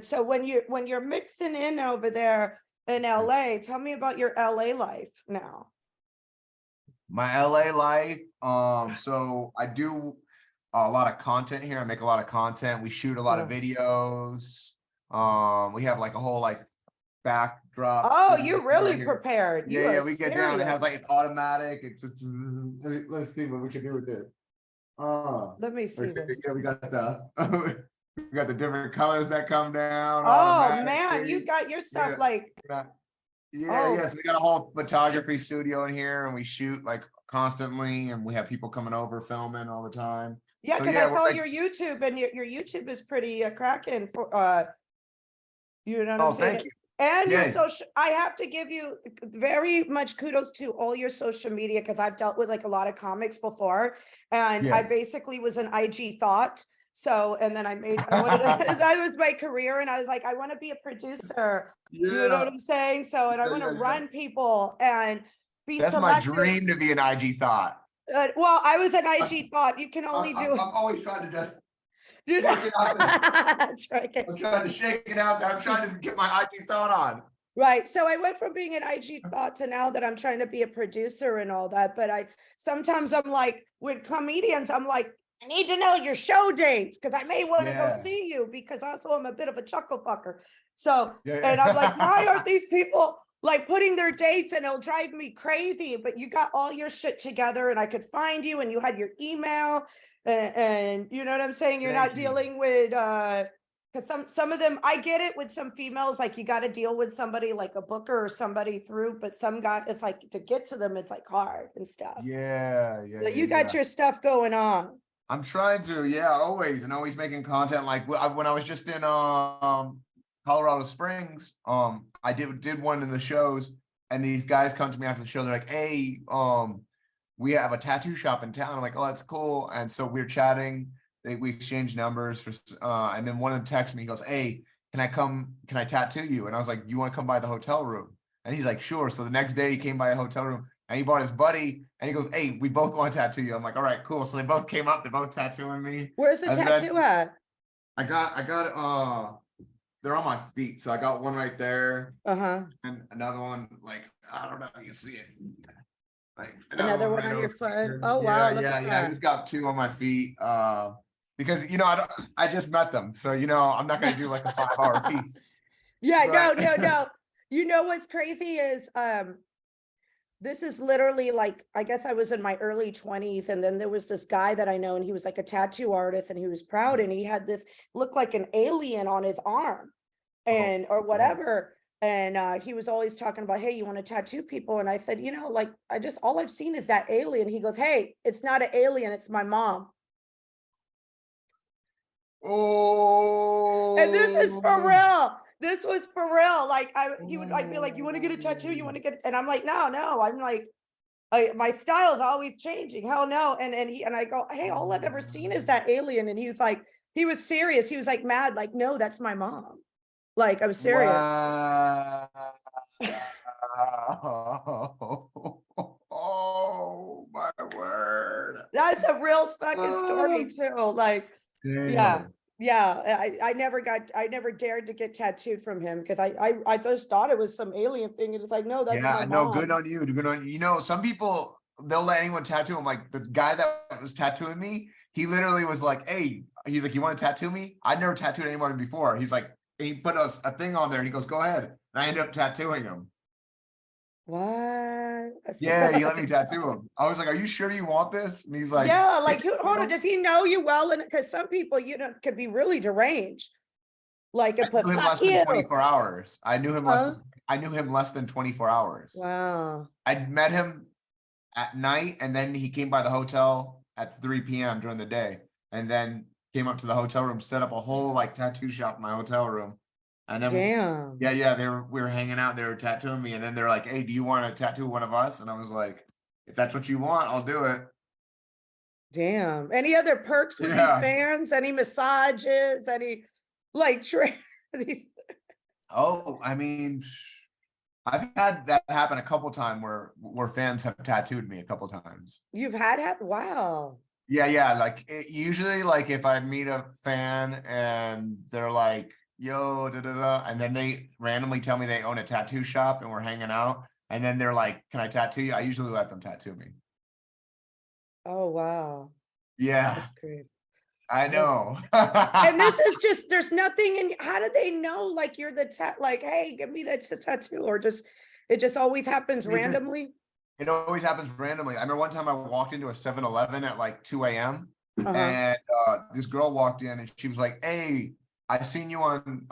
So when you're mixing in over there in LA, tell me about your LA life now. My LA life. So I do a lot of content here. I make a lot of content. We shoot a lot of videos. We have like a whole like backdrop. Oh, studio you're really right here. prepared. You Yeah, are we get down. It has serious. like it's automatic. It's let's see what we can do with this. Let me see this. Yeah, we got the we got the different colors that come down Oh man, you automatically. got your stuff Yeah. like, Yeah, oh so we got a whole photography studio in here and we shoot like constantly and we have people coming over filming all the time. yeah, So because yeah, I we're saw like, your YouTube and your YouTube is pretty cracking for you know what oh, I'm saying? thank you. And your Yeah, social, I have to give you very much kudos to all your social media because I've dealt with like a lot of comics before, and I yeah. basically was an IG thought. So, and then I wanted to, that was my career, and I was like, I want to be a producer. You know what Yeah, I'm saying? So, and I yeah, want to yeah, yeah. run people and be That's my selective. dream to be an IG thought. Well, I was an I'm, IG thought. You can I'm, only I'm do. I'm always trying to just do shake it out there. That's right. I'm trying to shake it out there. I'm trying to get my IG thought on. Right. So I went from being an IG thought to now that I'm trying to be a producer and all that. But sometimes I'm like, with comedians, I'm like, I need to know your show dates because I may want to go Yeah. see you because also I'm a bit of a chuckle fucker. So, Yeah. and I'm like, why aren't these people like putting their dates, and it'll drive me crazy? But you got all your shit together and I could find you and you had your email and you know what I'm saying? You're Thank not you. dealing with, because some of them, I get it with some females, like you got to deal with somebody like a booker or somebody through, but some guy, it's like to get to them, it's like hard and stuff. Yeah, yeah, So yeah, you got yeah. your stuff going on. I'm trying to, yeah, always and always making content. Like when I was just in Colorado Springs, I did one of the shows, and these guys come to me after the show. They're like, "Hey, we have a tattoo shop in town." I'm like, "Oh, that's cool." And so we're chatting. We exchanged numbers for, and then one of them texts me. He goes, "Hey, can I come? Can I tattoo you?" And I was like, "You want to come by the hotel room?" And he's like, "Sure." So the next day he came by a hotel room. And he brought his buddy, and he goes, "Hey, we both want to tattoo you." I'm like, "All right, cool." So they both came up, they're both tattooing me. Where's the And then tattoo at? I got, they're on my feet. So I got one right there, Uh-huh. and another one, like, I don't know if you can see it. Like Another one right on your over foot. here. Oh, wow. Yeah, Look yeah, at yeah. I that. just got two on my feet. Because I just met them. So I'm not gonna do like a 5-hour piece. Yeah, no, But no, no. You know what's crazy is this is literally like, I guess I was in my early 20s, and then there was this guy that I know, and he was like a tattoo artist, and he was proud, and he had this looked like an alien on his arm and or whatever. And he was always talking about, hey, you want to tattoo people? And I said, like, all I've seen is that alien. He goes, hey, it's not an alien, it's my mom. And this is for oh, real. This was for real. Like he would like be like, you want to get a tattoo? You want to get it? And I'm like, no. I'm like, my style is always changing. Hell no. And I go, hey, all I've ever seen is that alien. And he was like, he was serious. He was like mad, like, no, that's my mom. Like, I'm serious. wow. Oh my word. That's a real fucking story Oh, too. Like, yeah. damn. Yeah, I never dared to get tattooed from him because I just thought it was some alien thing. And it's like, no, that's my Yeah, no, good mom. on you. Good on you. Some people, they'll let anyone tattoo them. Like the guy that was tattooing me, he literally was like, "Hey," he's like, "You want to tattoo me?" I never tattooed anyone before. He's like, he put a thing on there and he goes, "Go ahead." And I ended up tattooing him. What? Yeah, he let me tattoo him. I was like, "Are you sure you want this?" And he's like, Yeah, "Yeah, like hold on, does he know you well? And because some people, could be really deranged. Like I and put knew him fuck less than you. 24 hours. Huh? I knew him less than 24 hours. Wow. I'd met him at night, and then he came by the hotel at 3 p.m. during the day, and then came up to the hotel room, set up a whole like tattoo shop in my hotel room. And then Damn. yeah, we were hanging out, they were tattooing me, and then they're like, "Hey, do you want to tattoo one of us?" And I was like, "If that's what you want, I'll do it." Damn. Any other perks with these Yeah. fans? Any massages? Any like these? Oh, I mean, I've had that happen a couple times where fans have tattooed me a couple times. You've had wow. Yeah, like usually like if I meet a fan and they're like, yo, da da da. And then they randomly tell me they own a tattoo shop and we're hanging out. And then they're like, can I tattoo you? I usually let them tattoo me. Oh, wow. Yeah, That's great. I That's, know. and this is just, there's nothing in, how do they know, like, you're the like, hey, give me that tattoo, or just, it just always happens They just- randomly? It always happens randomly. I remember one time I walked into a 7-Eleven at like 2 a.m. Uh-huh. and this girl walked in and she was like, hey, I seen you on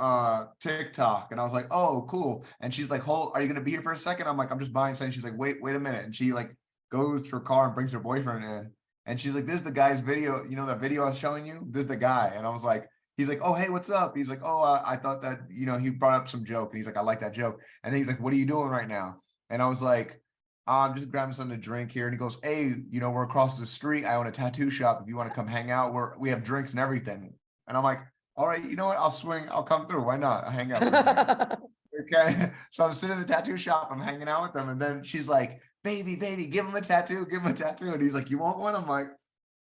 TikTok. And I was like, oh, cool. And she's like, hold, are you gonna be here for a second? I'm like, I'm just buying something. She's like, wait a minute. And she like goes to her car and brings her boyfriend in. And she's like, this is the guy's video, you know, that video I was showing you? This is the guy. And I was like, he's like, oh, hey, what's up? He's like, oh, I thought that, you know, he brought up some joke. And he's like, I like that joke. And then he's like, what are you doing right now? And I was like, I'm just grabbing something to drink here. And he goes, hey, you know, we're across the street. I own a tattoo shop. If you want to come hang out, we have drinks and everything. And I'm like, all right, you know what? I'll swing. I'll come through. Why not? I'll hang out for a second. Okay. So I'm sitting in the tattoo shop. I'm hanging out with them. And then she's like, baby, give him a tattoo. Give him a tattoo. And he's like, you want one? I'm like,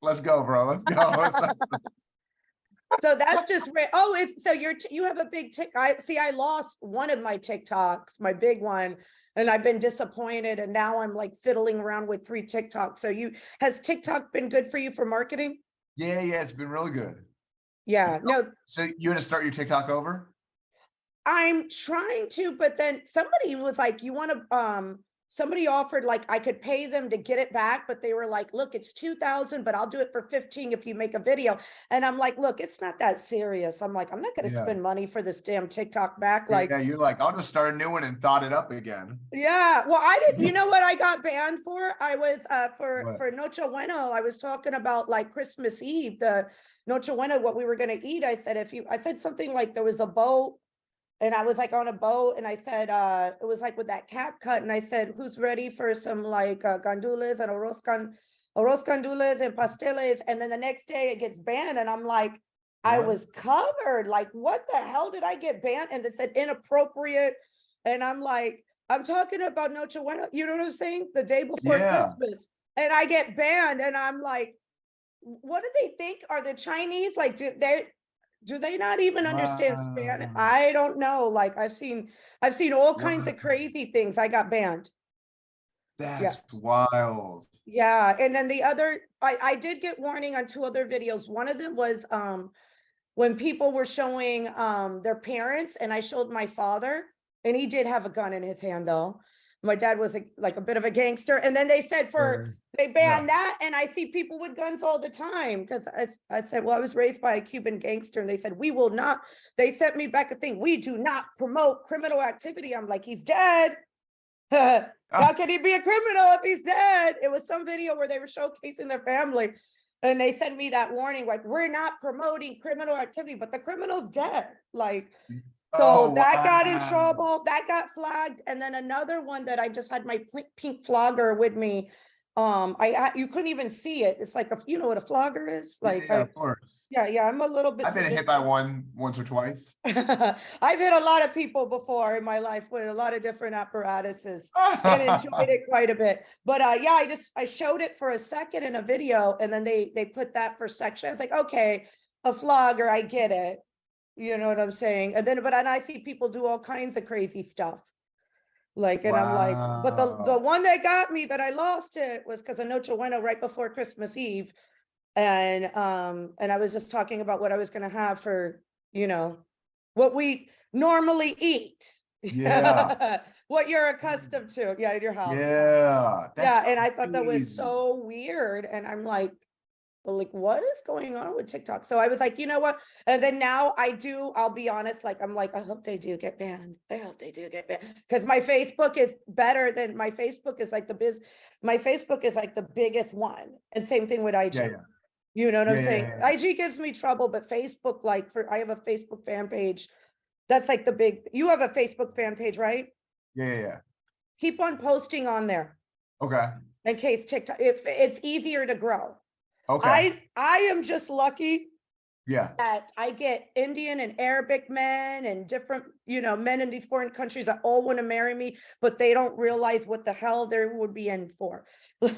let's go, bro. Let's go. So that's just oh, it's so you have a big tick. I lost one of my TikToks, my big one, and I've been disappointed. And now I'm like fiddling around with 3 TikToks. So has TikTok been good for you for marketing? Yeah, it's been really good. Yeah, no, So you want to start your TikTok over? I'm trying to, but then somebody was like, you want to, somebody offered like I could pay them to get it back, but they were like, look, it's 2,000, but I'll do it for 15 if you make a video. And I'm like, look, it's not that serious. I'm like, I'm not going to Yeah. spend money for this damn TikTok back. Like, yeah, you're like, I'll just start a new one and thought it up again. yeah, well, I didn't, you know what I got banned for? I was, What? for Noche Buena, I was talking about like Christmas Eve, the Noche Buena, what we were going to eat. I said, I said something like there was a boat. And I was like on a boat and I said, it was like with that cap cut. And I said, who's ready for some like gandules and arroz gandules and pasteles? And then the next day it gets banned. And I'm like, I What? was covered. Like, what the hell did I get banned? And it said inappropriate. And I'm like, I'm talking about Noche Buena, you know what I'm saying? The day before Yeah. Christmas. And I get banned and I'm like, what do they think? Are the Chinese like, do they not even understand Spanish? Wow. I don't know. Like I've seen all kinds of Wow. crazy things. I got banned. Yeah. That's wild. Yeah. And then the other, I did get warning on 2 other videos. One of them was when people were showing their parents, and I showed my father, and he did have a gun in his hand though. My dad was like a bit of a gangster. And then they said they banned that. And I see people with guns all the time. Because I said, well, I was raised by a Cuban gangster. And they said, we will not, they sent me back a thing. We do not promote criminal activity. I'm like, he's dead. How can he be a criminal if he's dead? It was some video where they were showcasing their family. And they sent me that warning, like, we're not promoting criminal activity, but the criminal's dead. Like, so Oh, that got in wow. trouble, that got flagged. And then another one that I just had my pink flogger with me. You couldn't even see it. It's like, you know what a flogger is? Like, Yeah, of course. yeah, I'm a little bit I've been hit by one once or twice. I've hit a lot of people before in my life with a lot of different apparatuses and enjoyed it quite a bit. But yeah, I showed it for a second in a video, and then they put that for section. I was like, okay, a flogger, I get it. You know what I'm saying? And then, and I see people do all kinds of crazy stuff. Like, and I'm like, but the Wow. one that got me that I lost it was because of Noche Buena right before Christmas Eve. And I was just talking about what I was gonna have for, you know, what we normally eat. Yeah. What you're accustomed to, yeah, in your house. Yeah. Yeah, That's and I thought that was crazy. so weird. And I'm like, what is going on with TikTok? So I was like, you know what? And then now I'll be honest, like, I'm like, I hope they do get banned. I hope they do get banned. Because my Facebook is better than my Facebook is like my Facebook is like the biggest one. And same thing with IG. Yeah. You know what I'm Yeah, saying? yeah. IG gives me trouble, but Facebook, like I have a Facebook fan page. That's like you have a Facebook fan page, right? Yeah. Keep on posting on there Okay. in case TikTok, if it's easier to grow. Okay. I am just lucky Yeah. that I get Indian and Arabic men and different, men in these foreign countries that all want to marry me, but they don't realize what the hell they would be in for. You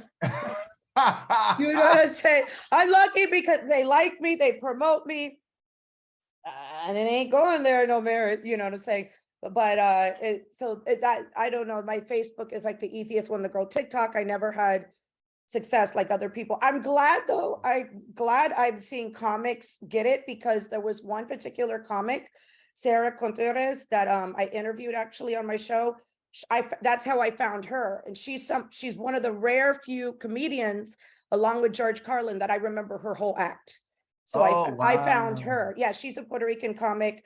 know what I'm saying? I'm lucky because they like me, they promote me. and it ain't going there no merit, you know what I'm saying? But that, I don't know, my Facebook is like the easiest one to grow. TikTok, I never had success like other people. I'm glad though, I'm seeing comics get it, because there was one particular comic, Sarah Contreras, that I interviewed actually on my show. That's how I found her, and she's one of the rare few comedians, along with George Carlin, that I remember her whole act. So Oh, I found wow. her. Yeah, she's a Puerto Rican comic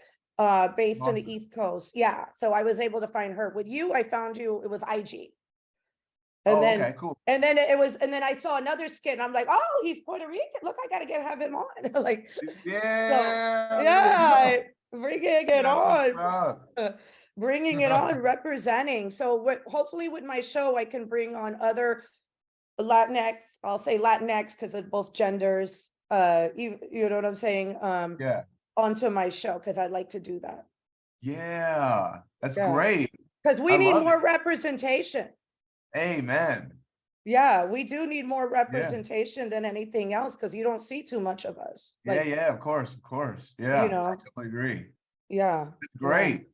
based on the Awesome. East Coast. Yeah, so I was able to find her. With you, I found you, it was IG. And Oh, then okay, cool. and then I saw another skit, and I'm like, oh, he's Puerto Rican. Look, I gotta have him on. Like, so Yeah, there you yeah, go. bringing it That's what's on, up. bringing it on, representing. So hopefully with my show, I can bring on other Latinx, I'll say Latinx because of both genders, you know what I'm saying? Yeah, Onto my show, because I'd like to do that. yeah, that's Yeah, great. because we I need love it. more representation. Amen. Yeah, we do need more Yeah, representation than anything else, because you don't see too much of us. yeah, Like, yeah, of course, of course. you Yeah, I know, totally agree. yeah. It's Yeah. great.